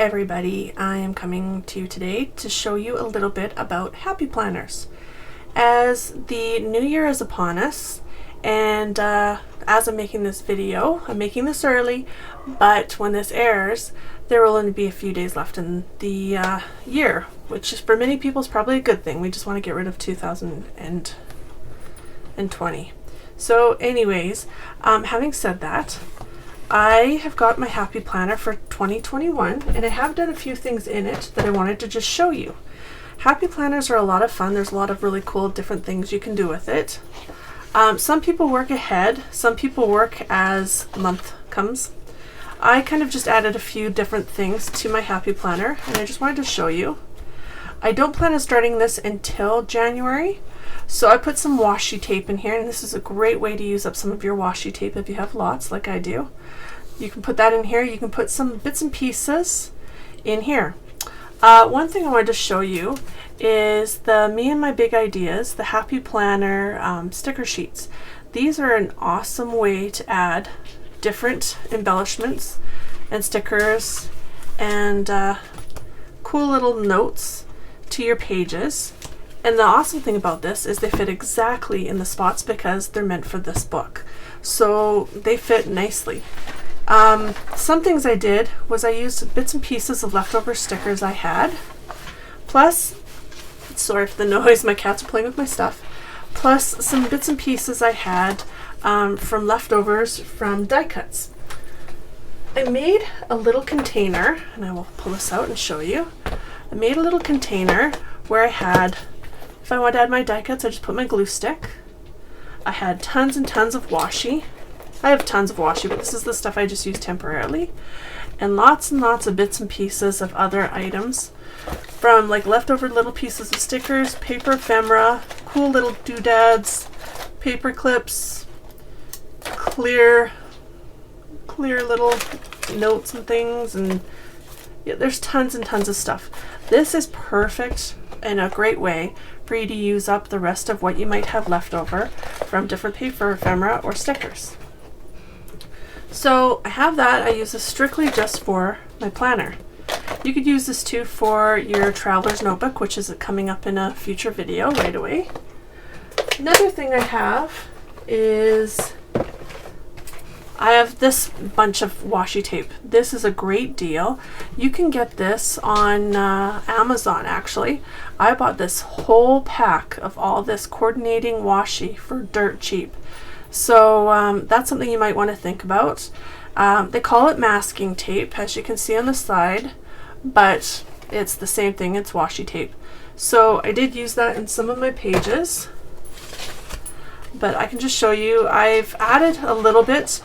everybody, I am coming to you today to show you a little bit about happy planners. As the new year is upon us, and as I'm making this video, I'm making this early, but when this airs, there will only be a few days left in the year, which is for many people is probably a good thing. We just want to get rid of 2020. So anyways, having said that, I have got my happy planner for 2021 and I have done a few things in it that I wanted to just show you. Happy planners are a lot of fun. There's a lot of really cool different things you can do with it. Some people work ahead, some people work as the month comes. I kind of just added a few different things to my happy planner and I just wanted to show you. I don't plan on starting this until January, so I put some washi tape in here, and this is a great way to use up some of your washi tape if you have lots like I do. You can put that in here. You can put some bits and pieces in here. One thing I wanted to show you is the Me and My Big Ideas, the Happy Planner sticker sheets. These are an awesome way to add different embellishments and stickers and cool little notes to your pages. And the awesome thing about this is they fit exactly in the spots because they're meant for this book. So they fit nicely. Some things I did was I used bits and pieces of leftover stickers I had. Plus, sorry for the noise, my cats are playing with my stuff. Plus some bits and pieces I had from leftovers from die cuts. I made a little container, and I will pull this out and show you. I made a little container where I had, if I want to add my die cuts, I just put my glue stick. I had tons and tons of washi. I have tons of washi, but this is the stuff I just use temporarily. And lots of bits and pieces of other items from like leftover little pieces of stickers, paper ephemera, cool little doodads, paper clips, clear little notes and things, and yeah, there's tons and tons of stuff. This is perfect and a great way for you to use up the rest of what you might have left over from different paper ephemera or stickers. So I have that. I use this strictly just for my planner. You could use this too for your traveler's notebook, which is coming up in a future video right away. Another thing I have is I have this bunch of washi tape. This is a great deal. You can get this on Amazon actually. I bought this whole pack of all this coordinating washi for dirt cheap. So that's something you might want to think about. They call it masking tape, as you can see on the side, but it's the same thing, it's washi tape. So I did use that in some of my pages, but I can just show you. I've added a little bit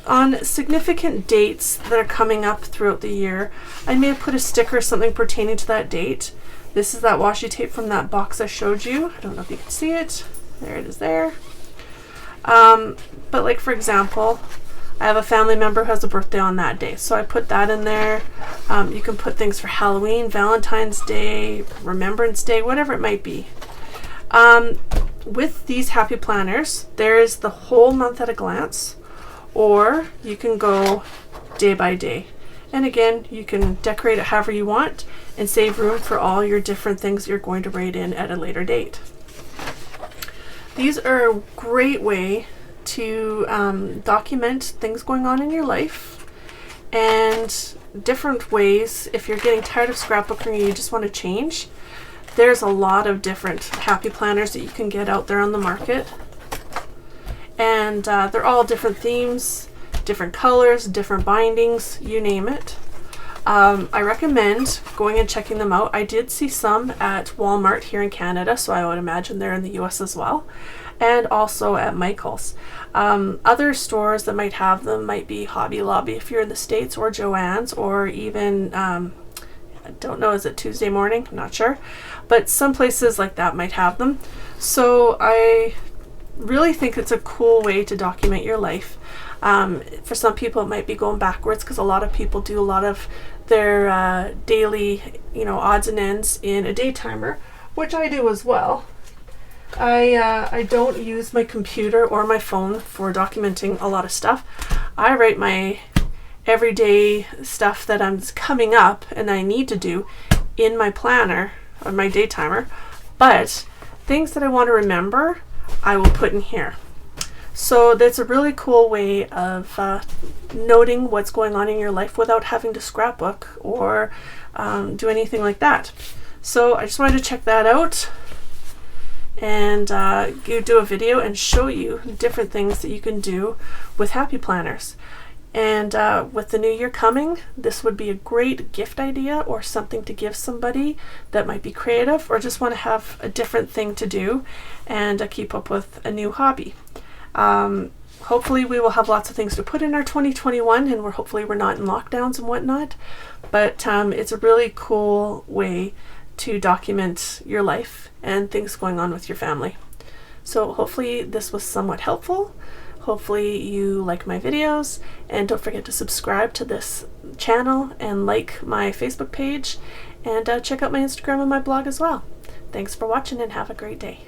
on significant dates that are coming up throughout the year. I may have put a sticker or something pertaining to that date. This is that washi tape from that box I showed you. I don't know if you can see it. There it is there. But like for example, I have a family member who has a birthday on that day, so I put that in there. You can put things for Halloween, Valentine's Day, Remembrance Day, whatever it might be. With these happy planners, there is the whole month at a glance, or you can go day by day. And again, you can decorate it however you want and save room for all your different things you're going to write in at a later date. These are a great way to document things going on in your life and different ways. If you're getting tired of scrapbooking or you just want to change, there's a lot of different happy planners that you can get out there on the market. And they're all different themes, different colors, different bindings, you name it. I recommend going and checking them out. I did see some at Walmart here in Canada, so I would imagine they're in the US as well, and also at Michael's. Other stores that might have them might be Hobby Lobby if you're in the States, or Joann's, or even, I don't know, is it Tuesday Morning? I'm not sure. But some places like that might have them. So I really think it's a cool way to document your life. For some people it might be going backwards because a lot of people do a lot of their daily, odds and ends in a day timer, which I do as well. I don't use my computer or my phone for documenting a lot of stuff. I write my everyday stuff that I'm coming up and I need to do in my planner or my day timer, but things that I want to remember, I will put in here. So that's a really cool way of noting what's going on in your life without having to scrapbook or do anything like that. So I just wanted to check that out and do a video and show you different things that you can do with happy planners. And with the new year coming, this would be a great gift idea or something to give somebody that might be creative or just want to have a different thing to do and keep up with a new hobby. Hopefully we will have lots of things to put in our 2021, and hopefully we're not in lockdowns and whatnot, but it's a really cool way to document your life and things going on with your family. So hopefully this was somewhat helpful. Hopefully you like my videos, and don't forget to subscribe to this channel and like my Facebook page, and check out my Instagram and my blog as well. Thanks for watching and have a great day.